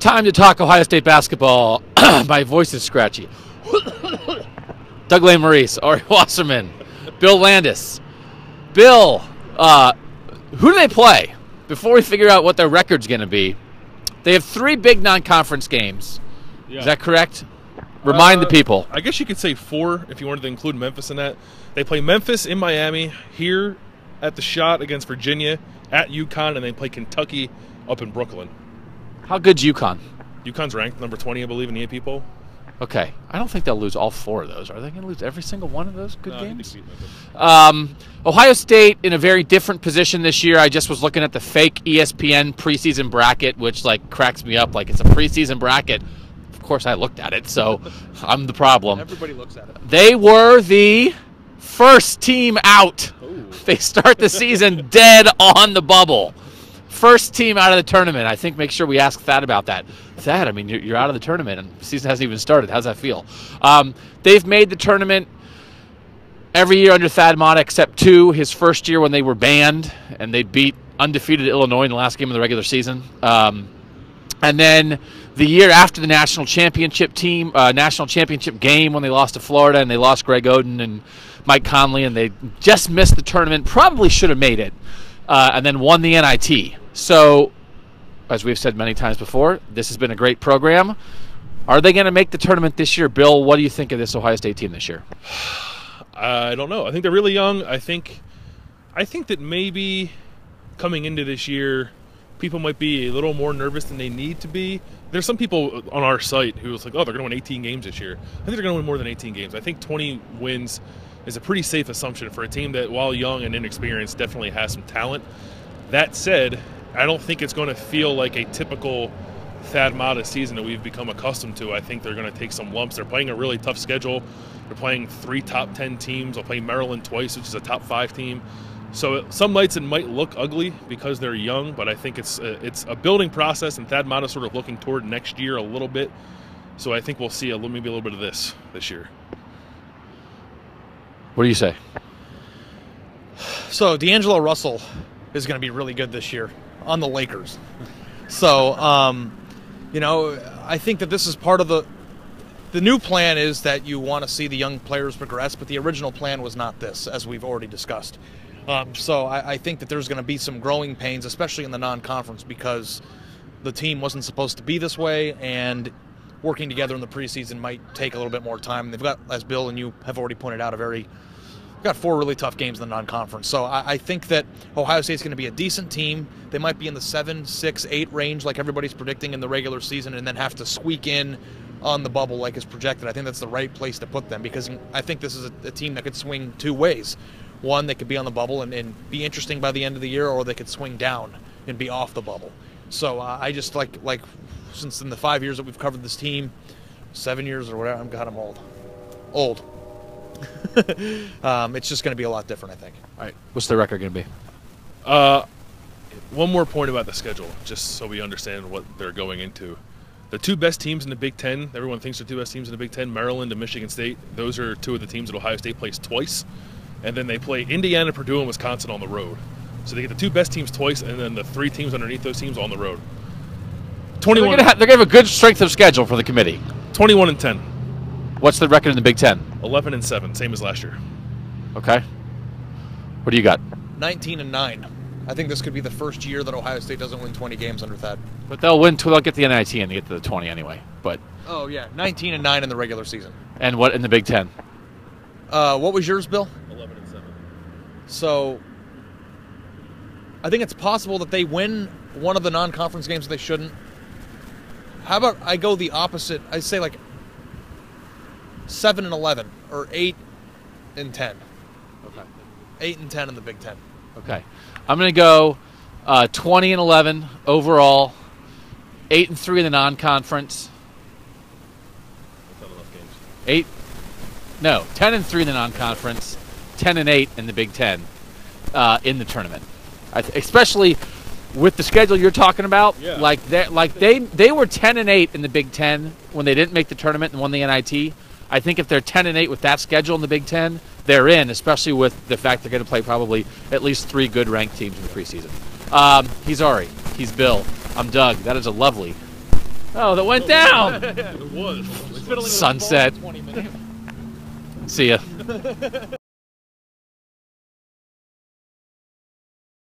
Time to talk Ohio State basketball. My voice is scratchy. Doug Maurice, Ari Wasserman, Bill Landis. Bill, who do they play? Before we figure out what their record's going to be, they have 3 big non-conference games. Yeah. Is that correct? Remind the people. I guess you could say 4 if you wanted to include Memphis in that. They play Memphis in Miami, here at the Shot against Virginia, at UConn, and they play Kentucky up in Brooklyn. How good's UConn? UConn's ranked number 20, I believe, in the AP poll. Okay. I don't think they'll lose all 4 of those. Are they going to lose every single one of those good games? Ohio State in a very different position this year. I just was looking at the fake ESPN preseason bracket, which like cracks me up. Like it's a preseason bracket. Of course, I looked at it, so I'm the problem. Everybody looks at it. They were the first team out. Ooh. They start the season dead on the bubble. First team out of the tournament. I think make sure we ask Thad about that. Thad, I mean, you're out of the tournament, and the season hasn't even started. How's that feel? They've made the tournament every year under Thad Matta except 2, his first year when they were banned, and they beat undefeated Illinois in the last game of the regular season. And then the year after the national championship game when they lost to Florida and they lost Greg Oden and Mike Conley, and they just missed the tournament, probably should have made it, and then won the NIT. So, as we've said many times before, this has been a great program. Are they going to make the tournament this year? Bill, what do you think of this Ohio State team this year? I don't know. I think they're really young. I think that maybe coming into this year, people might be a little more nervous than they need to be. There's some people on our site who was like, oh, they're going to win 18 games this year. I think they're going to win more than 18 games. I think 20 wins is a pretty safe assumption for a team that, while young and inexperienced, definitely has some talent. That said, I don't think it's going to feel like a typical Thad Matta season that we've become accustomed to. I think they're going to take some lumps. They're playing a really tough schedule. They're playing 3 top 10 teams. They'll play Maryland twice, which is a top 5 team. So some nights it might look ugly because they're young, but I think it's a building process, and Thad Matta sort of looking toward next year a little bit. So I think we'll see maybe a little bit of this year. What do you say? So D'Angelo Russell is going to be really good this year on the Lakers. So, I think that this is part of the new plan is that you want to see the young players progress, but the original plan was not this, as we've already discussed. So I think that there's going to be some growing pains, especially in the non-conference, because the team wasn't supposed to be this way, and working together in the preseason might take a little bit more time. They've got, as Bill and you have already pointed out, got 4 really tough games in the non-conference. So I think that Ohio State's going to be a decent team. They might be in the 7, 6, 8 range like everybody's predicting in the regular season, and then have to squeak in on the bubble like is projected. I think that's the right place to put them, because I think this is a team that could swing 2 ways. One, they could be on the bubble and be interesting by the end of the year, or they could swing down and be off the bubble. So I just like since in the 5 years that we've covered this team, 7 years or whatever, I'm old. It's just going to be a lot different, I think. All right, what's the record going to be? One more point about the schedule, just so we understand what they're going into. The 2 best teams in the Big Ten, everyone thinks they're 2 best teams in the Big Ten, Maryland and Michigan State. Those are 2 of the teams that Ohio State plays twice. And then they play Indiana, Purdue, and Wisconsin on the road. So they get the 2 best teams twice, and then the 3 teams underneath those teams on the road. 21. They're going to have a good strength of schedule for the committee. 21-10. What's the record in the Big Ten? 11-7, same as last year. Okay. What do you got? 19-9. I think this could be the first year that Ohio State doesn't win 20 games under Thad. But they'll win. They'll get the NIT and they get to the 20 anyway. But 19-9 in the regular season. And what in the Big Ten? What was yours, Bill? 11-7. So I think it's possible that they win one of the non-conference games they shouldn't. How about I go the opposite? I say like 7-11 or 8-10. Okay. 8-10 in the Big Ten. Okay. I'm going to go 20-11 overall, 8-3 in the non-conference. That's not enough games. 10-3 in the non-conference, 10-8 in the Big Ten in the tournament. Especially with the schedule you're talking about, yeah. they were 10-8 in the Big Ten when they didn't make the tournament and won the NIT. I think if they're 10-8 with that schedule in the Big Ten, they're in, especially with the fact they're going to play probably at least 3 good ranked teams in the preseason. He's Ari. He's Bill. I'm Doug. That is a lovely Oh, that went down. It was. Sunset. See ya.